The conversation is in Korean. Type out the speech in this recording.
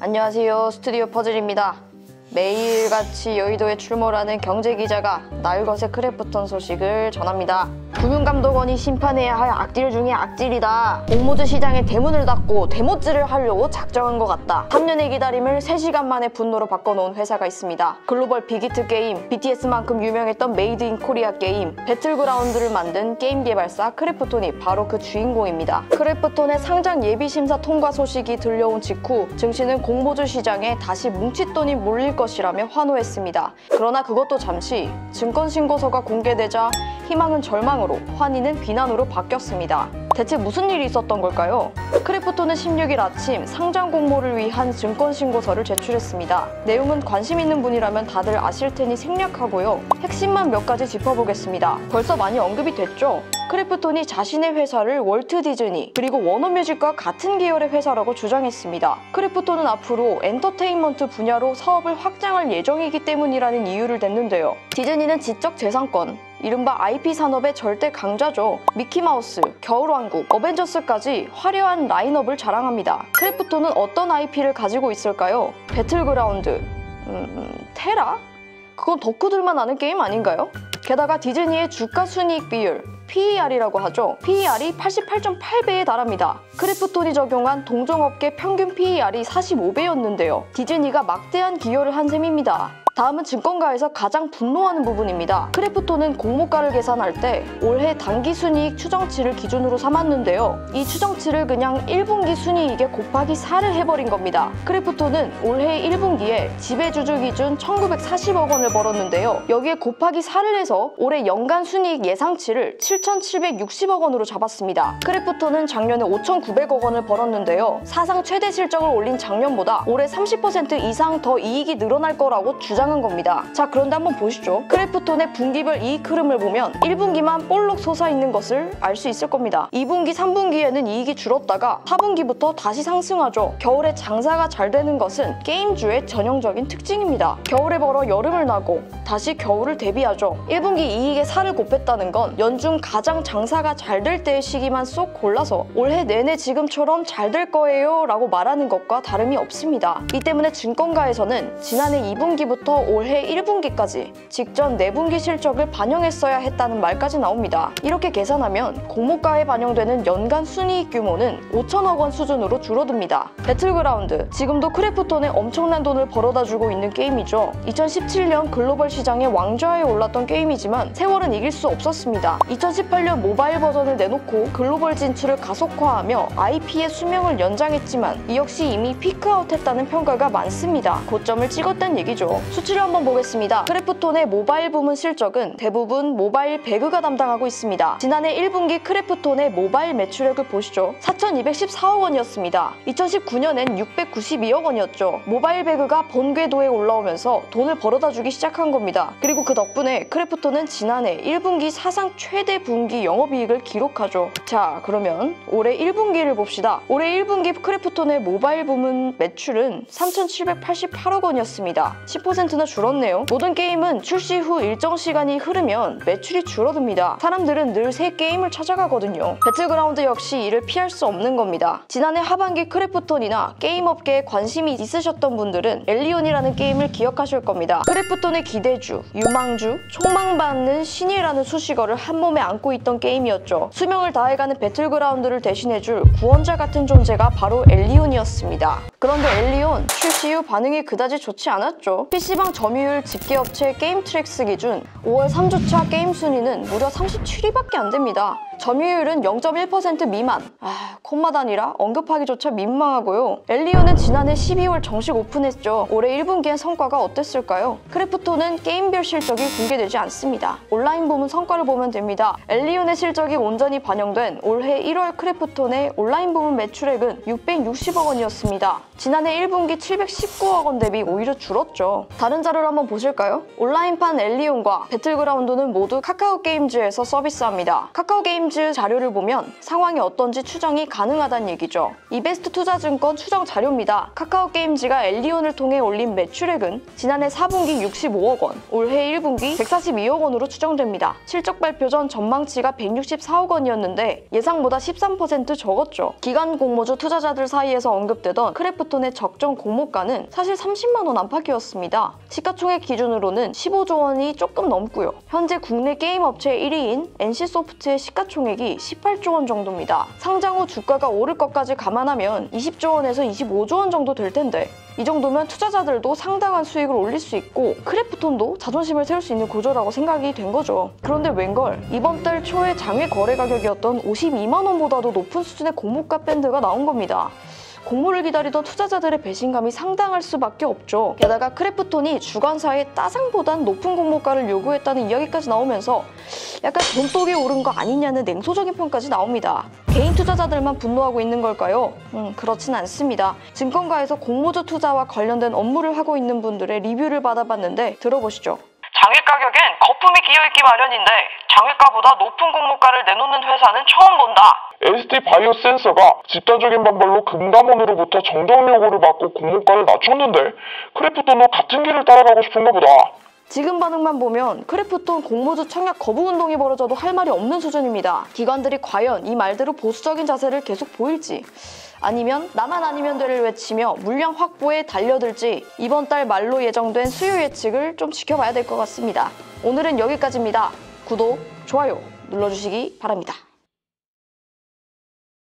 안녕하세요, 스튜디오 퍼즐입니다. 매일같이 여의도에 출몰하는 경제기자가 날것의 크래프톤 소식을 전합니다. 금융감독원이 심판해야 할 악질 중에 악질이다. 공모주 시장에 대문을 닫고 데모질을 하려고 작정한 것 같다. 3년의 기다림을 3시간 만에 분노로 바꿔놓은 회사가 있습니다. 글로벌 빅히트 게임, BTS만큼 유명했던 메이드 인 코리아 게임, 배틀그라운드를 만든 게임 개발사 크래프톤이 바로 그 주인공입니다. 크래프톤의 상장 예비심사 통과 소식이 들려온 직후 증시는 공모주 시장에 다시 뭉칫돈이 몰릴 것이라며 환호했습니다. 그러나 그것도 잠시 증권신고서가 공개되자 희망은 절망으로, 환희는 비난으로 바뀌었습니다. 대체 무슨 일이 있었던 걸까요? 크래프톤은 16일 아침 상장 공모를 위한 증권신고서를 제출했습니다. 내용은 관심 있는 분이라면 다들 아실 테니 생략하고요. 핵심만 몇 가지 짚어보겠습니다. 벌써 많이 언급이 됐죠? 크래프톤이 자신의 회사를 월트 디즈니 그리고 워너뮤직과 같은 계열의 회사라고 주장했습니다. 크래프톤은 앞으로 엔터테인먼트 분야로 사업을 확장할 예정이기 때문이라는 이유를 댔는데요. 디즈니는 지적재산권, 이른바 IP 산업의 절대 강자죠. 미키마우스, 겨울왕국, 어벤져스까지 화려한 라인업을 자랑합니다. 크래프톤은 어떤 IP를 가지고 있을까요? 배틀그라운드, 테라? 그건 덕후들만 아는 게임 아닌가요? 게다가 디즈니의 주가순이익 비율, PER이라고 하죠. PER이 88.8배에 달합니다. 크래프톤이 적용한 동종업계 평균 PER이 45배였는데요. 디즈니가 막대한 기여를 한 셈입니다. 다음은 증권가에서 가장 분노하는 부분입니다. 크래프톤은 공모가를 계산할 때 올해 당기순이익 추정치를 기준으로 삼았는데요. 이 추정치를 그냥 1분기 순이익에 곱하기 4를 해버린 겁니다. 크래프톤은 올해 1분기에 지배주주 기준 1940억 원을 벌었는데요. 여기에 곱하기 4를 해서 올해 연간 순이익 예상치를 7760억 원으로 잡았습니다. 크래프톤은 작년에 5900억 원을 벌었는데요. 사상 최대 실적을 올린 작년보다 올해 30% 이상 더 이익이 늘어날 거라고 주장한 겁니다. 자, 그런데 한번 보시죠. 크래프톤의 분기별 이익 흐름을 보면 1분기만 볼록 솟아있는 것을 알 수 있을 겁니다. 2분기, 3분기에는 이익이 줄었다가 4분기부터 다시 상승하죠. 겨울에 장사가 잘 되는 것은 게임주의 전형적인 특징입니다. 겨울에 벌어 여름을 나고 다시 겨울을 대비하죠. 1분기 이익에 4를 곱했다는 건 연중 가장 장사가 잘 될 때의 시기만 쏙 골라서 올해 내내 지금처럼 잘 될 거예요 라고 말하는 것과 다름이 없습니다. 이 때문에 증권가에서는 지난해 2분기부터 올해 1분기까지 직전 4분기 실적을 반영했어야 했다는 말까지 나옵니다. 이렇게 계산하면 공모가에 반영되는 연간 순이익 규모는 5천억 원 수준으로 줄어듭니다. 배틀그라운드, 지금도 크래프톤에 엄청난 돈을 벌어다주고 있는 게임이죠. 2017년 글로벌 시장의 왕좌에 올랐던 게임이지만 세월은 이길 수 없었습니다. 2018년 모바일 버전을 내놓고 글로벌 진출을 가속화하며 IP의 수명을 연장했지만 이 역시 이미 피크아웃했다는 평가가 많습니다. 고점을 찍었다는 얘기죠. 수치를 한번 보겠습니다. 크래프톤의 모바일 부문 실적은 대부분 모바일 배그가 담당하고 있습니다. 지난해 1분기 크래프톤의 모바일 매출액을 보시죠. 4214억 원이었습니다. 2019년엔 692억 원이었죠. 모바일 배그가 번궤도에 올라오면서 돈을 벌어다 주기 시작한 겁니다. 그리고 그 덕분에 크래프톤은 지난해 1분기 사상 최대 분기 영업이익을 기록하죠. 자, 그러면 올해 1분기를 봅시다. 올해 1분기 크래프톤의 모바일 부문 매출은 3788억 원이었습니다. 10%나 줄었네요. 모든 게임은 출시 후 일정 시간이 흐르면 매출이 줄어듭니다. 사람들은 늘 새 게임을 찾아가거든요. 배틀그라운드 역시 이를 피할 수 없는 겁니다. 지난해 하반기 크래프톤이나 게임업계에 관심이 있으셨던 분들은 엘리온이라는 게임을 기억하실 겁니다. 크래프톤의 기대주, 유망주, 촉망받는 신이라는 수식어를 한 몸에 안고 있던 게임이었죠. 수명을 다해가는 배틀그라운드를 대신해줄 구원자 같은 존재가 바로 엘리온이었습니다. 그런데 엘리온 출시 후 반응이 그다지 좋지 않았죠. PC방 점유율 집계업체 게임트랙스 기준 5월 3주차 게임 순위는 무려 37위밖에 안 됩니다. 점유율은 0.1% 미만. 콤마단이라 언급하기조차 민망하고요. 엘리온은 지난해 12월 정식 오픈했죠. 올해 1분기엔 성과가 어땠을까요? 크래프톤은 게임별 실적이 공개되지 않습니다. 온라인 부문 성과를 보면 됩니다. 엘리온의 실적이 온전히 반영된 올해 1월 크래프톤의 온라인 부문 매출액은 660억 원이었습니다. 지난해 1분기 719억 원 대비 오히려 줄었죠. 다른 자료를 한번 보실까요? 온라인판 엘리온과 배틀그라운드는 모두 카카오게임즈에서 서비스합니다. 카카오게임즈 카카오게임즈 자료를 보면 상황이 어떤지 추정이 가능하다는 얘기죠. 이베스트 투자증권 추정 자료입니다. 카카오게임즈가 엘리온을 통해 올린 매출액은 지난해 4분기 65억 원, 올해 1분기 142억 원으로 추정됩니다. 실적 발표 전 전망치가 164억 원이었는데 예상보다 13% 적었죠. 기관 공모주 투자자들 사이에서 언급되던 크래프톤의 적정 공모가는 사실 30만 원 안팎이었습니다. 시가총액 기준으로는 15조 원이 조금 넘고요. 현재 국내 게임 업체 1위인 NC소프트의 시가총액이 18조 원 정도입니다. 상장 후 주가가 오를 것까지 감안하면 20조 원에서 25조 원 정도 될 텐데 이 정도면 투자자들도 상당한 수익을 올릴 수 있고 크래프톤도 자존심을 세울 수 있는 구조라고 생각이 된 거죠. 그런데 웬걸 이번 달 초에 장외 거래 가격이었던 52만 원보다도 높은 수준의 공모가 밴드가 나온 겁니다. 공모를 기다리던 투자자들의 배신감이 상당할 수밖에 없죠. 게다가 크래프톤이 주관사의 따상보단 높은 공모가를 요구했다는 이야기까지 나오면서 약간 돈독이 오른 거 아니냐는 냉소적인 평까지 나옵니다. 개인 투자자들만 분노하고 있는 걸까요? 그렇진 않습니다. 증권가에서 공모주 투자와 관련된 업무를 하고 있는 분들의 리뷰를 받아봤는데 들어보시죠. 장외 가격엔 거품이 끼어있기 마련인데 장외가보다 높은 공모가를 내놓는 회사는 처음 본다. ST 바이오센서가 집단적인 반발로 금감원으로부터 정정 요구를 받고 공모가를 낮췄는데 크래프톤도 같은 길을 따라가고 싶은가 보다. 지금 반응만 보면 크래프톤 공모주 청약 거부 운동이 벌어져도 할 말이 없는 수준입니다. 기관들이 과연 이 말대로 보수적인 자세를 계속 보일지 아니면 나만 아니면 돼를 외치며 물량 확보에 달려들지 이번 달 말로 예정된 수요 예측을 좀 지켜봐야 될 것 같습니다. 오늘은 여기까지입니다. 구독, 좋아요 눌러주시기 바랍니다.